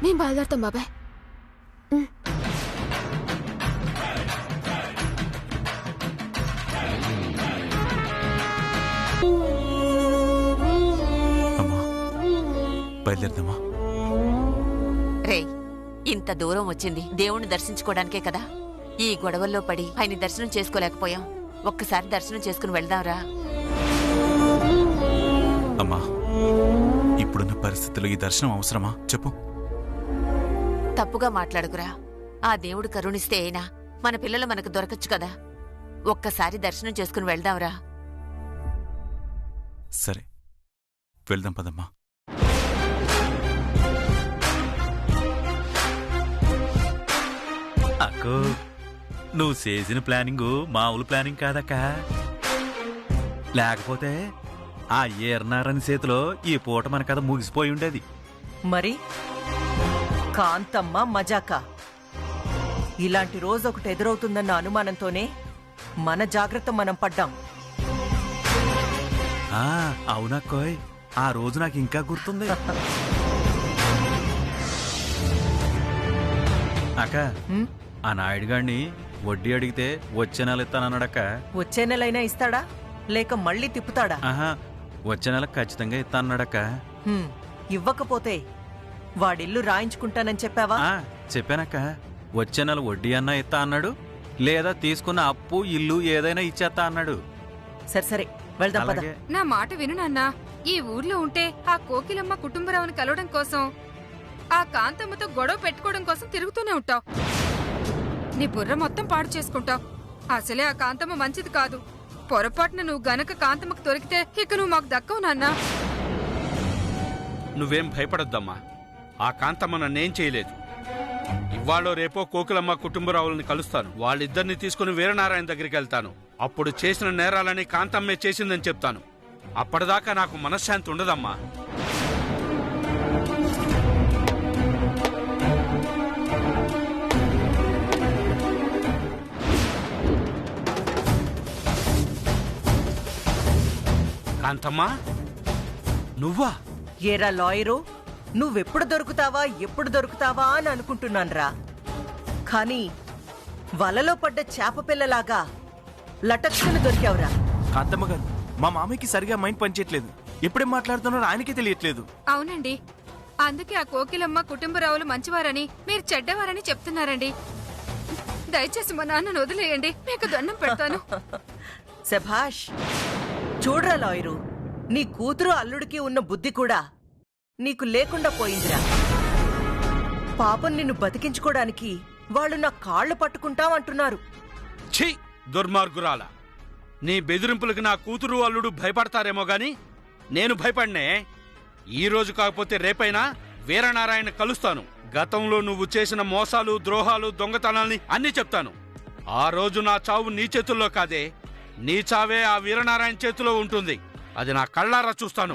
నేను బయలుదేరుతాం బాబాయ్. బయలుదేరదామా? రేయ్, ఇంత దూరం వచ్చింది దేవుణ్ణి దర్శించుకోవడానికే కదా. ఈ గొడవల్లో పడి ఆయన దర్శనం చేసుకోలేకపోయాం. ఒక్కసారి దర్శనం చేసుకుని వెళ్దాంరా. అమ్మా, ఇప్పుడున్న పరిస్థితుల్లో ఈ దర్శనం అవసరమా చెప్పు? తప్పుగా మాట్లాడుకురా. ఆ దేవుడు కరుణిస్తే అయినా మన పిల్లలు మనకు దొరకచ్చు కదా. ఒక్కసారి దర్శనం చేసుకుని వెళ్దాంరా. సరే, వెళ్దాం పదమ్మా. అక్కో, నువ్వు చేసిన ప్లానింగ్ మామూలు ప్లానింగ్ కాదక్క. లేకపోతే ఆ ఏర్నారని చేతిలో ఈ పూట మన కథ ముగిసిపోయి ఉండేది. మరి కాంతమ్మ మజాక ఇలాంటి రోజు ఒకటి ఎదురవుతుందన్న అనుమానంతోనే మన జాగ్రత్త మనం పడ్డాం. అవునక్కోయ్, ఆ రోజు నాకు ఇంకా గుర్తుంది. అక్క, ఆ నాయుడు గారిని వడ్డీ అడిగితే వచ్చే నెల ఇస్తానన్నాడక్క. వచ్చే నెలైనా ఇస్తాడా లేక మళ్ళీ తిప్పుతాడా? వచ్చే నెల ఖచ్చితంగా ఇస్తానన్నాడక్క. ఇవ్వకపోతే వాడిల్లు రాయించుకుంటానని చెప్పావా? చెప్పానక్క. వచ్చే నెల వడ్డీ అన్నా ఇస్తా అన్నాడు, లేదా తీసుకున్న అప్పు ఇల్లు ఏదైనా ఇచ్చేస్తా అన్నాడు. సరే వెళ్దాం పద. నా మాట విను నాన్నా. ఈ ఊర్లో ఉంటే ఆ కోకిలమ్మ కుటుంబరావుని కలవడం కోసం, ఆ కాంతమ్మతో గొడవ పెట్టుకోవడం కోసం తిరుగుతూనే ఉంటావు. నీ బుర్ర మొత్తం పాడు చేసుకుంటావు. అసలే ఆ కాంతమ్మ మంచిది కాదు. పొరపాటున నువ్వు గనక కాంతమ్మకు దొరికితే ఇక నువ్వు మాకు దక్కవు నాన్నా. నువ్వేం భయపడొద్దమ్మా. ఆ కాంతమ్మ నన్నేం చేయలేదు. ఇవాళో రేపో కోకిలమ్మ కుటుంబరావులని కలుస్తాను. వాళ్ళిద్దరిని తీసుకుని వీరనారాయణ దగ్గరికి వెళ్తాను. అప్పుడు చేసిన నేరాలని కాంతమ్మే చేసిందని చెప్తాను. అప్పటిదాకా నాకు మనశ్శాంతి ఉండదమ్మా. కాంతమ్మా, నువ్వా? ఏరా లాయరు, నువ్వెప్పుడు దొరుకుతావా అని అనుకుంటున్నాన్రా. కానీ వలలో పడ్డ చేప పిల్లలాగా లటక్షను దొరికావురా. కాంతమ్మ గారు, మా మామయ్యకి సరిగా మైండ్ పనిచేయట్లేదు. ఎప్పుడేం మాట్లాడుతున్నారో ఆయనకే తెలియట్లేదు. అవునండి, అందుకే ఆ కోకిలమ్మ కుటుంబరావులు మంచివారని మీరు చెడ్డవారని చెప్తున్నారండి. దయచేసి మా నాన్నను వదిలేయండి, మీకు దండం పెడతాను. శభాష్. చూడ్రా లాయరు, నీ కూతురు అల్లుడికి ఉన్న బుద్ధి కూడా నీకు లేకుండా పోయిందిరా. పాపం నిన్ను బతికించుకోవడానికి వాళ్ళు నా కాళ్లు పట్టుకుంటామంటున్నారు. ఛీ, దుర్మార్గురాల. నీ బెదిరింపులకి నా కూతురు అల్లుడు భయపడతారేమో గాని నేను భయపడినే. ఈ రోజు కాకపోతే రేపైనా వీరనారాయణ కలుస్తాను. గతంలో నువ్వు చేసిన మోసాలు, ద్రోహాలు, దొంగతనాల్ని అన్నీ చెప్తాను. ఆ రోజు నా చావు నీ చేతుల్లో కాదే, నీ చావే ఆ వీరనారాయణ చేతిలో ఉంటుంది. అది నా కళ్ళారా చూస్తాను.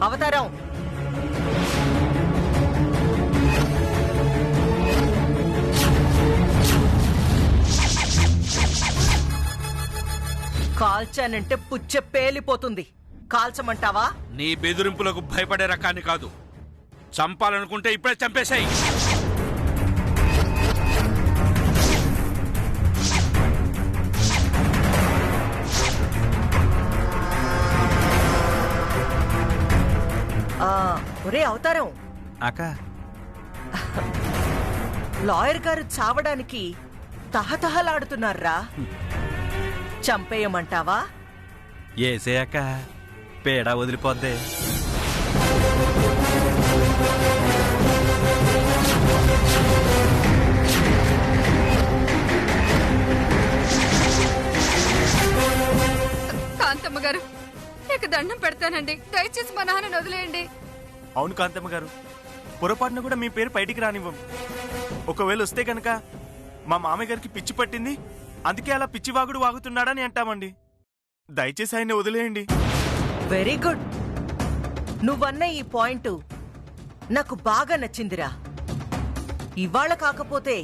అవతారం, కాల్చానంటే పుచ్చ పేలిపోతుంది. కాల్చమంటావా? నీ బెదిరింపులకు భయపడే రకాన్ని కాదు. చంపాలనుకుంటే ఇప్పుడే చంపేశాయి. ఒరే అవతారం, అక్క, లాయర్ గారు చావడానికి తహతహలాడుతున్నారా. చంపేయమంటావా? ఏసే అక్క, పేడ వదిలిపోద్దే. కాంతమ్మ గారు, మీకు దండం పెడతానండి, దయచేసి మా నాన్నను వదిలేయండి. అవును కాంతమ్మ గారు, పొరపాటున కూడా మీ పేరు బయటికి రానివ్వం. ఒకవేళ వస్తే కనుక మా మామయ్య గారికి పిచ్చి పట్టింది, అందుకే అలా పిచ్చి వాగుడు వాగుతున్నాడని అంటామండి. దయచేసి ఆయన వదిలేయండి. Very good. నువ్వన్న ఈ పాయింట్ నాకు బాగా నచ్చిందిరా. ఇవాళ కాకపోతే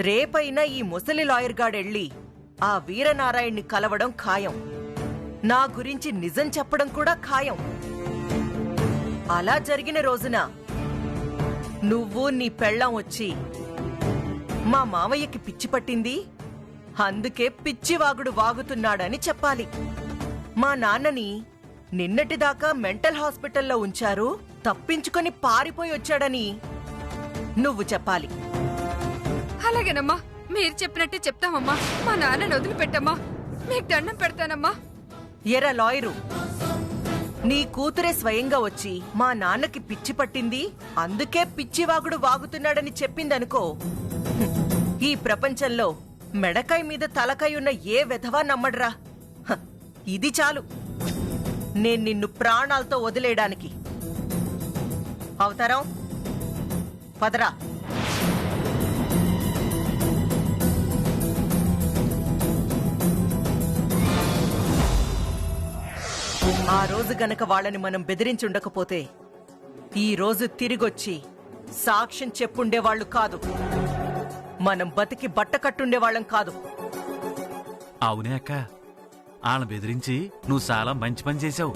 రేపైనా ఈ ముసలి లాయర్ గాడెళ్ళి ఆ వీరనారాయణ్ణి కలవడం ఖాయం. నా గురించి నిజం చెప్పడం కూడా ఖాయం. అలా జరిగిన రోజున నువ్వు నీ పెళ్ళాం వచ్చి మా మావయ్యకి పిచ్చి పట్టింది, అందుకే పిచ్చివాగుడు వాగుతున్నాడని చెప్పాలి. మా నాన్నని నిన్నటిదాకా మెంటల్ హాస్పిటల్లో ఉంచారు, తప్పించుకొని పారిపోయి వచ్చాడని నువ్వు చెప్పాలి. అలాగేనమ్మా, మీరు చెప్పినట్టే చెప్తామమ్మా. మా నాన్నని వదిలిపెట్టమ్మా, మీకు దండం పెడతానమ్మా. ఎరా లాయరు, నీ కూతురే స్వయంగా వచ్చి మా నాన్నకి పిచ్చి పట్టింది, అందుకే పిచ్చివాగుడు వాగుతున్నాడని చెప్పిందనుకో, ఈ ప్రపంచంలో మెడకాయ మీద తలకాయ ఉన్న ఏ వెధవా నమ్మడ్రా. హ, ఇది చాలు నేను నిన్ను ప్రాణాలతో వదిలేయడానికి. అవతారం పదరా. ఆ రోజు గనక వాళ్ళని మనం బెదిరించుండకపోతే ఈ రోజు తిరిగొచ్చి సాక్ష్యం చెప్పుండేవాళ్లు కాదు, మనం బతికి బట్టకట్టుండేవాళ్ళం కాదు. అవునే అక్క, వాళ్ళని బెదిరించి నువ్వు చాలా మంచి పని చేశావు.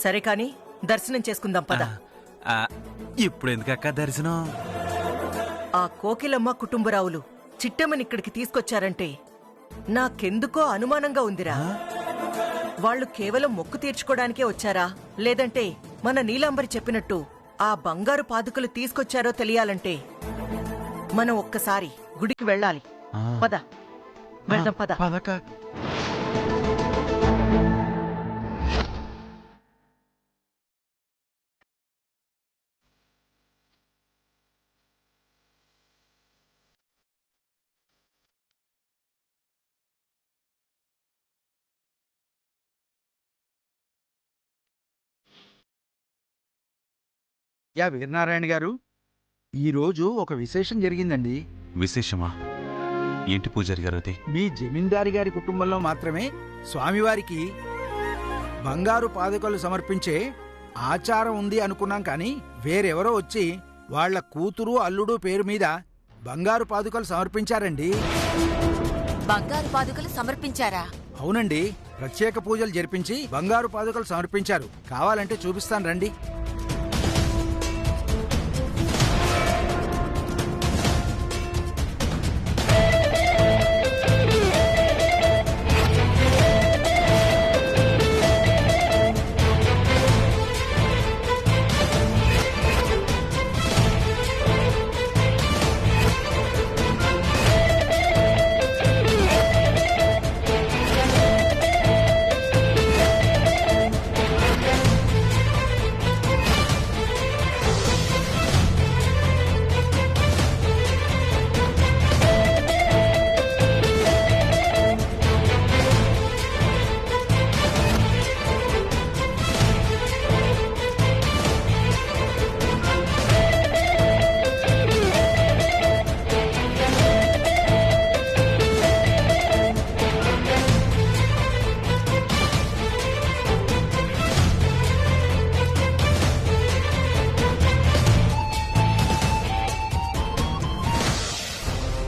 సరే కాని దర్శనం చేసుకుందాం పద. ఆ, ఇప్పుడు ఎందుకక్క దర్శనం? ఆ కోకిలమ్మ కుటుంబరావులు చిట్టమ్మని ఇక్కడికి తీసుకొచ్చారంటే నాకెందుకో అనుమానంగా ఉందిరా. వాళ్ళు కేవలం మొక్కు తీర్చుకోవడానికే వచ్చారా, లేదంటే మన నీలాంబరి చెప్పినట్టు ఆ బంగారు పాదుకలు తీసుకొచ్చారో తెలియాలంటే మనం ఒక్కసారి గుడికి వెళ్ళాలి. పద వెళ్దాం పద. పదక్క. యా వీరనారాయణ గారు, ఈరోజు ఒక విశేషం జరిగిందండి. విశేషమా? ఏంటి పూజారి గారు అది? మీ జమీందారి గారి కుటుంబంలో మాత్రమే స్వామివారికి బంగారు పాదుకలు సమర్పించే ఆచారం ఉంది అనుకున్నాం, కానీ వేరెవరో వచ్చి వాళ్ల కూతురు అల్లుడు పేరు మీద బంగారు పాదుకలు సమర్పించారండి. బంగారు పాదుకలు సమర్పించారా? అవునండి, ప్రత్యేక పూజలు జరిపించి బంగారు పాదుకలు సమర్పించారు. కావాలంటే చూపిస్తాను రండి.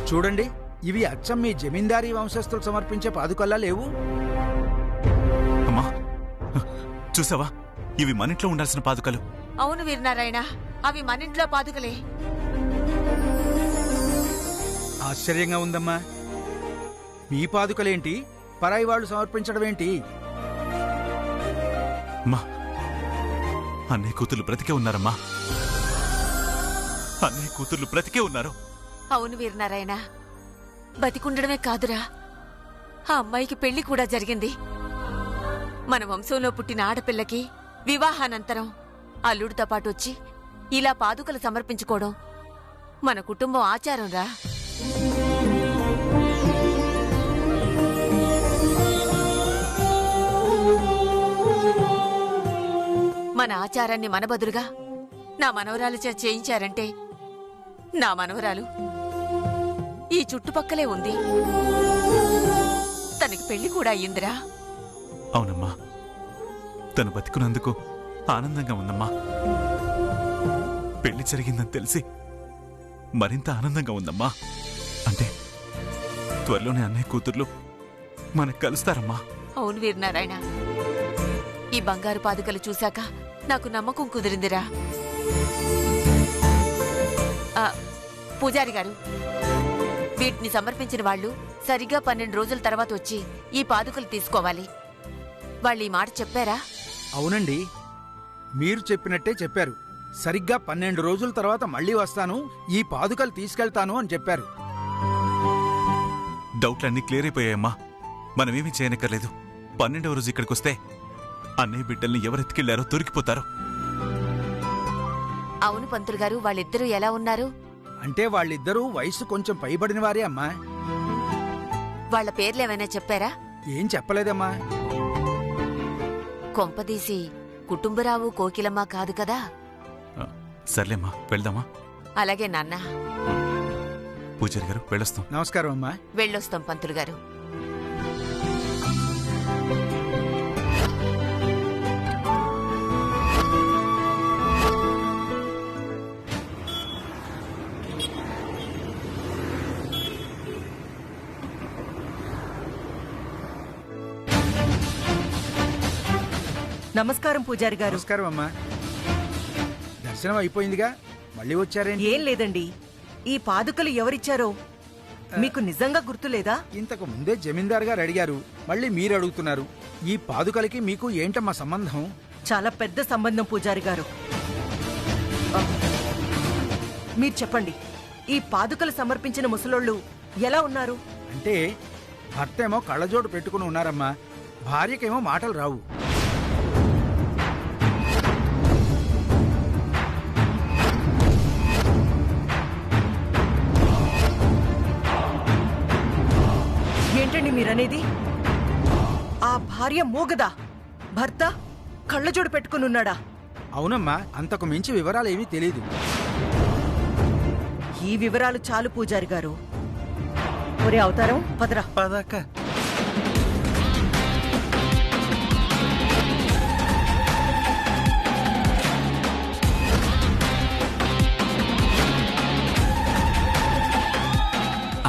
చూడండి, ఇవి అచ్చం మీ జమీందారీ వంశస్థులు సమర్పించే పాదుకల్లా లేవు. అమ్మా, చూసావా? ఇవి మనింట్లో ఉండాల్సిన పాదుకలు. అవును వీరనారాయణ, అవి మనింట్లో పాదుకలే. ఆశ్చర్యంగా ఉందమ్మా. మీ పాదుకలేంటి పరాయి వాళ్ళు సమర్పించడం ఏంటి? అమ్మా, అన్నయ్య కూతుర్లు బ్రతికే ఉన్నారమ్మా. అన్నయ్య కూతుర్లు బ్రతికే ఉన్నారు. అవును వీరనారాయణ, బతికుండడమే కాదురా, ఆ అమ్మాయికి పెళ్లి కూడా జరిగింది. మన వంశంలో పుట్టిన ఆడపిల్లకి వివాహానంతరం అల్లుడితో పాటు వచ్చి ఇలా పాదుకలు సమర్పించుకోవడం మన కుటుంబం ఆచారంరా. మన ఆచారాన్ని మన బదులుగా నా మనవరాలు చేయించారంటే నా మనవరాలు ఈ చుట్టుపక్కలే ఉంది. తనకి పెళ్లి కూడా అయ్యిందిరా. అవునమ్మా, తను బతికున్నందుకు ఆనందంగా ఉందమ్మా. పెళ్లి జరిగిందని తెలిసి మరింత ఆనందంగా ఉందమ్మా. అంటే త్వరలోనే అన్నయ్య కూతుర్లు మనకు కలుస్తారమ్మా. అవును వీరనారాయణ, ఈ బంగారు పాదుకలు చూశాక నాకు నమ్మకం కుదిరిందిరా. పూజారి గారు, వీటిని సమర్పించిన వాళ్ళు సరిగ్గా 12 రోజుల తర్వాత వచ్చి ఈ పాదుకలు తీసుకోవాలి. వాళ్ళు ఈ మాట చెప్పారా? అవునండి, మీరు చెప్పినట్టే చెప్పారు. సరిగ్గా 12 రోజుల తర్వాత మళ్ళీ వస్తాను, ఈ పాదుకలు తీసుకెళ్తాను అని చెప్పారు. డౌట్లన్నీ క్లియర్ అయిపోయాయమ్మా. మనమేమీ చేయనక్కర్లేదు. 12వ రోజు ఇక్కడికొస్తే అన్నయ్య బిడ్డల్ని ఎవరెత్తుకెళ్లారో దొరికిపోతారు. అవును పంతులు గారు, వాళ్ళిద్దరూ ఎలా ఉన్నారు? అంటే వాళ్ళిద్దరూ వయసు కొంచెం పైబడిన వారే అమ్మా. వాళ్ళ పేర్లేమైనా చెప్పారా? ఏం చెప్పలేదమ్మా. కొంపదీసి కుటుంబరావు కోకిలమ్మ కాదు కదా? సర్లేమ్మా, వెళ్దామా? అలాగే నాన్న. పూజారి గారు, వెళ్ళొస్తాం. నమస్కారం అమ్మా. వెళ్ళొస్తాం పంతులు గారు. నమస్కారం పూజారి గారు. నమస్కారం అమ్మా. దర్శనం అయిపోయిందిగా, మళ్ళీ వచ్చారేంటి? ఏం లేదండి, ఈ పాదుకలు ఎవరిచ్చారో మీకు నిజంగా గుర్తులేదా? ఇంతకు ముందే జమీందార్ గారు అడిగారు, మళ్ళీ మీరు అడుగుతున్నారు. ఈ పాదుకలకి మీకు ఏంటమ్మా సంబంధం? చాలా పెద్ద సంబంధం పూజారి గారు. మీరు చెప్పండి, ఈ పాదుకలు సమర్పించిన ముసలోళ్ళు ఎలా ఉన్నారు? అంటే భర్తేమో కళ్ళజోడు పెట్టుకుని ఉన్నారమ్మా, భార్యకేమో మాటలు రావు. ఏంటండి మీరనేది? ఆ భార్య మూగదా, భర్త కళ్ళజోడు పెట్టుకునున్నాడా? అవునమ్మా, అంతకు మించి వివరాలేమీ తెలీదు. ఈ వివరాలు చాలు పూజారి గారు. ఒరే అవతారం, పదరా. పదక్క.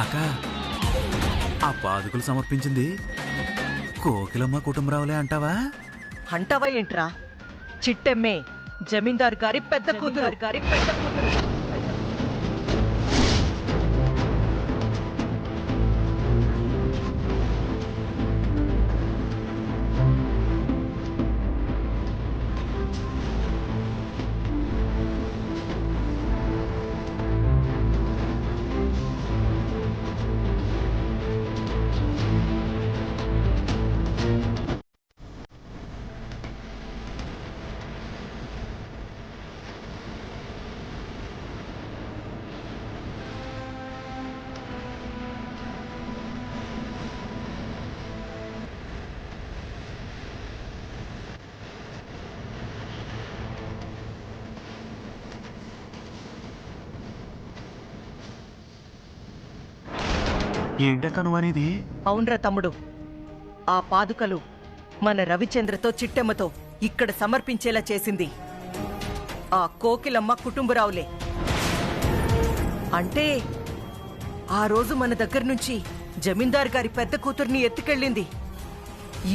అక్క, ఆ పాదుకలు సమర్పించింది కోకిలమ్మ కుటుంబరావులే అంటావా? అంటావా ఏంట్రా? చిట్టెమ్మే, జమీందారు గారి పెద్ద కూతురు. ఏంటక్క నువ్వనేది? అవునరా తమ్ముడు, ఆ పాదుకలు మన రవిచంద్రతో చిట్టెమ్మతో ఇక్కడ సమర్పించేలా చేసింది ఆ కోకిలమ్మ కుటుంబరావులే. అంటే ఆ రోజు మన దగ్గర నుంచి జమీందార్ గారి పెద్ద కూతుర్ని ఎత్తుకెళ్ళింది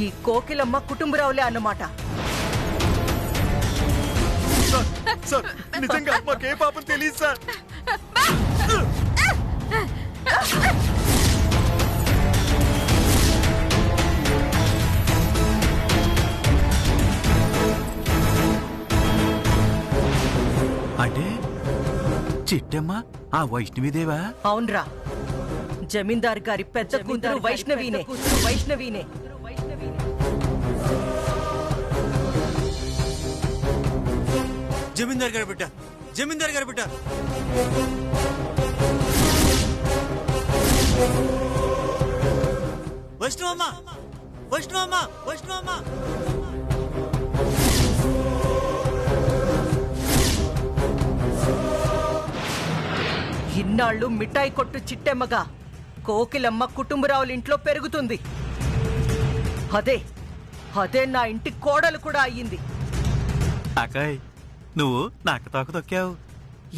ఈ కోకిలమ్మ కుటుంబరావులే అన్నమాట. సార్, నిజంగా మాకే పాపం తెలియదు సార్. అంటే చిట్టమ్మ ఆ వైష్ణవిదేవా? అవునరా, జమీందార్ గారి పెద్ద కూతురు వైష్ణవీనే. జమీందార్ గారి బిడ్డ, జమీందార్ గారి బిడ్డ. వైష్ణవమ్మ, వైష్ణవమ్మ, వైష్ణవమ్మ. ఇన్నాళ్ళు మిఠాయి కొట్టు చిట్టెమ్మగా కోకిలమ్మ కుటుంబరావుల ఇంట్లో పెరుగుతుంది. అదే నా ఇంటి కోడలు కూడా అయ్యింది. అకాయ్, నువ్వు నాకు తోక తొక్కావు.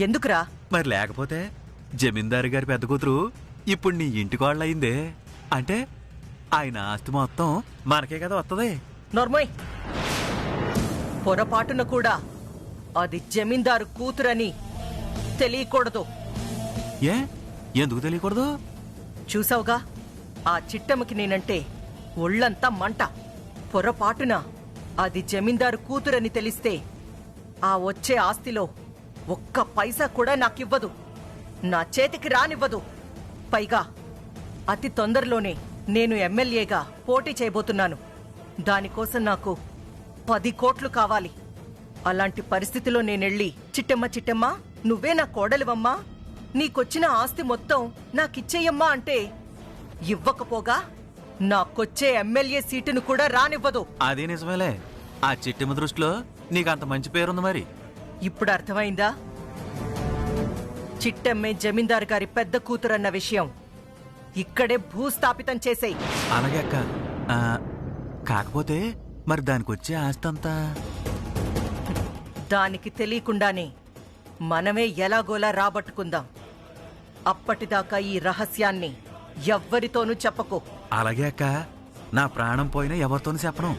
ఎందుకురా? మరి లేకపోతే జమీందారు గారి పెద్ద కూతురు ఇప్పుడు నీ ఇంటి కోళ్ళయిందే. అంటే ఆయన ఆస్తి మొత్తం మనకే కదా వస్తుంది. నోర్మోయ్, పొరపాటున కూడా అది జమీందారు కూతురని తెలియకూడదు. ఏ ఎందుకు తెలియకూడదు? చూసావుగా, ఆ చిట్టమ్మకి నేనంటే ఒళ్ళంతా మంట. పొరపాటున అది జమీందారు కూతురని తెలిస్తే ఆ వచ్చే ఆస్తిలో ఒక్క పైసా కూడా నాకివ్వదు, నా చేతికి రానివ్వదు. పైగా అతి తొందరలోనే నేను ఎమ్మెల్యేగా పోటీ చేయబోతున్నాను. దానికోసం నాకు 10 కోట్లు కావాలి. అలాంటి పరిస్థితిలో నేనెళ్ళి చిట్టమ్మ చిట్టమ్మ నువ్వే నా కోడలివమ్మా, నీకొచ్చిన ఆస్తి మొత్తం నాకిచ్చేయమ్మా అంటే ఇవ్వకపోగా నాకొచ్చే ఎమ్మెల్యే సీటును కూడా రానివ్వదు. అది నిజమేలే. ఆ చిట్టిమ దృష్టిలో నీకంత మంచి పేరుంది మరి. ఇప్పుడు అర్థమైందా? చిట్టమ్మే జమీందారు గారి పెద్ద కూతురన్న విషయం ఇక్కడే భూస్థాపితం చేసేయ్. అలాగే అక్క. కాకపోతే మరి దానికి వచ్చే ఆస్తి అంతా దానికి తెలియకుండానే మనమే ఎలాగోలా రాబట్టుకుందాం. అప్పటిదాకా ఈ రహస్యాన్ని ఎవ్వరితోనూ చెప్పకు. అలాగే అక్క. నా ప్రాణం పోయినా ఎవరితోనూ చెప్పను.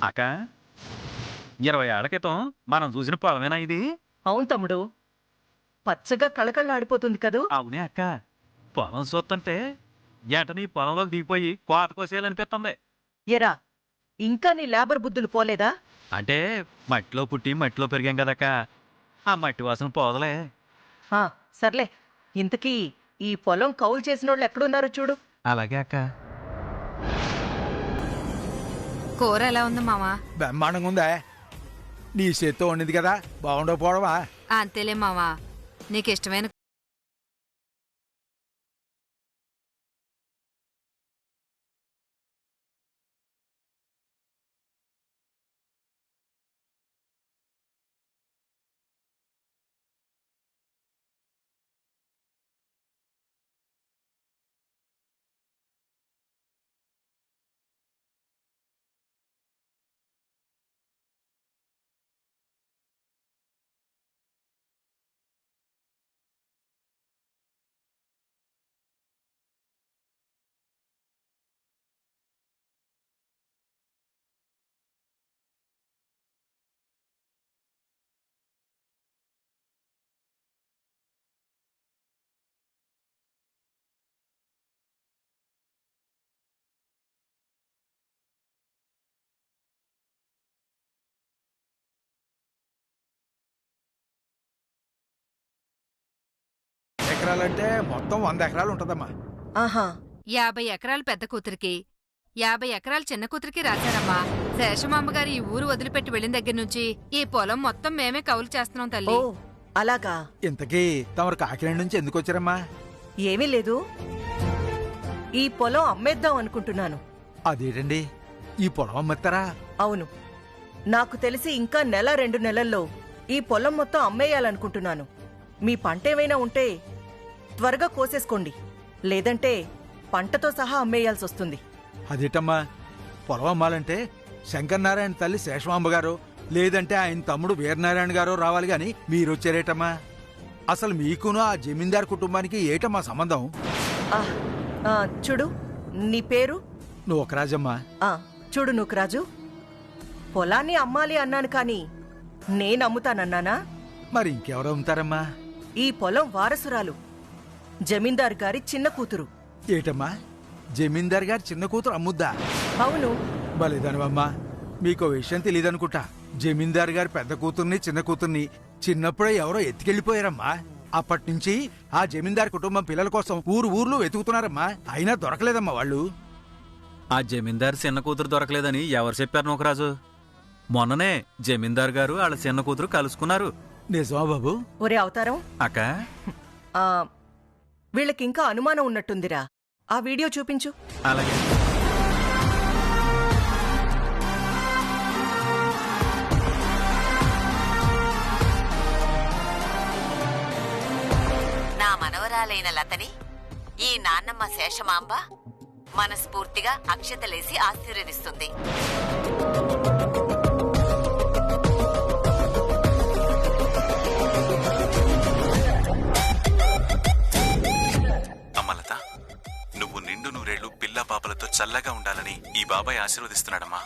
అక్క, 20 ఏళ్ల క్రితం మనం చూసిన పొలమేనా ఇది? అవును తమ్ముడు, పచ్చగా కళకళలాడిపోతుంది కదూ. అవునే అక్క. పొలం చూస్తుంటే ఎంటనీ పొలంలోకి దిగిపోయి కోత కోసేయాలనిపిస్తుంది. ఎరా, ఇంకా నీ లేబర్ బుద్ధులు పోలేదా? అంటే మట్టిలో పుట్టి మట్టిలో పెరిగాం కదక్క, ఆ మట్టి వాసన పోదలే. సర్లే, ఇంతకీ ఈ పొలం కౌలు చేసినోళ్ళు ఎక్కడున్నారో చూడు. అలాగే అక్క. కూర ఎలా ఉంది మావా? బ్రహ్మాండంగా ఉందా? నీ చేత్తో వండింది కదా, బాగుండకపోవడమా? అంతేలే మావా, నీకిష్టమైన ఎకరాలంటే మొత్తం 100 ఎకరాలు ఉంటదమ్మా. ఆహా, 50 ఎకరాలు పెద్ద కూతురికి, 50 ఎకరాలు చిన్న కూతురికి రాశారమ్మా. శేషమామ్మగారు ఈ ఊరు వదిలిపెట్టి వెళ్ళిన దగ్గర నుంచి ఈ పొలం మొత్తం మేమే కౌలు చేస్తున్నాం ఓ తల్లి. అలాగా. ఇంతకీ తమరు కాకినాడ నుంచి ఎందుకు వచ్చారమ్మా? ఏమీ లేదు, ఈ పొలం అమ్మేద్దాం అనుకుంటున్నాను. అదేటండి, ఈ పొలం అమ్మెత్తారా? అవును, నాకు తెలిసి ఇంకా 1-2 నెలల్లో ఈ పొలం మొత్తం అమ్మేయాలనుకుంటున్నాను. మీ పంటేమైనా ఉంటే త్వరగా కోసేసుకోండి, లేదంటే పంటతో సహా అమ్మేయాల్సొస్తుంది. అదేటమ్మా, పొలం అమ్మాలంటే శంకరనారాయణ తల్లి శేషమాంబ గారు, లేదంటే ఆయన తమ్ముడు వీరనారాయణ గారు రావాలి గాని మీరొచ్చారేటమ్మా? అసలు మీకును ఆ జమీందారు కుటుంబానికి ఏటమ్మా సంబంధం? చూడు, నీ పేరు? నూకరాజమ్మా. చూడు నూకరాజు, పొలాన్ని అమ్మాలి అన్నాను కాని నేను అమ్ముతానన్నానా? మరి ఇంకెవరు అమ్ముతారమ్మా? ఈ పొలం వారసురాలు జమీందారు గారి చిన్న కూతురు. ఏటమ్మా, జమీందార్ గారి చిన్న కూతురు అమ్ముద్దా? అవును. బలేదనవమ్మా, మీకో విషయం తెలియదనుకుంటా. జమీందార్ గారి పెద్ద కూతుర్ని చిన్న కూతుర్ని చిన్నప్పుడే ఎవరో ఎత్తుకెళ్లిపోయారమ్మా. అప్పటినుంచి ఆ జమీందార్ కుటుంబం పిల్లల కోసం ఊర్లు వెతుకుతున్నారమ్మా, అయినా దొరకలేదమ్మా వాళ్ళు. ఆ జమీందారు చిన్న కూతురు దొరకలేదని ఎవరు చెప్పారు నూకరాజు? మొన్ననే జమీందార్ గారు వాళ్ళ చిన్న కూతురు కలుసుకున్నారు. నిజమా బాబు? ఒరే అవతారం, అక్క ఆ, వీళ్ళకింకా అనుమానం ఉన్నట్టుందిరా. ఆ వీడియో చూపించు. అలాగే. నా మనవరాలైన లతని ఈ నాన్నమ్మ శేషమాంబ మనస్ఫూర్తిగా అక్షతలేసి ఆశీర్వదిస్తుంది. అమ్మలత, నువ్వు నిండు నూరేళ్లు పిల్ల పాపలతో చల్లగా ఉండాలని ఈ బాబాయ్ ఆశీర్వదిస్తున్నాడమ్మా.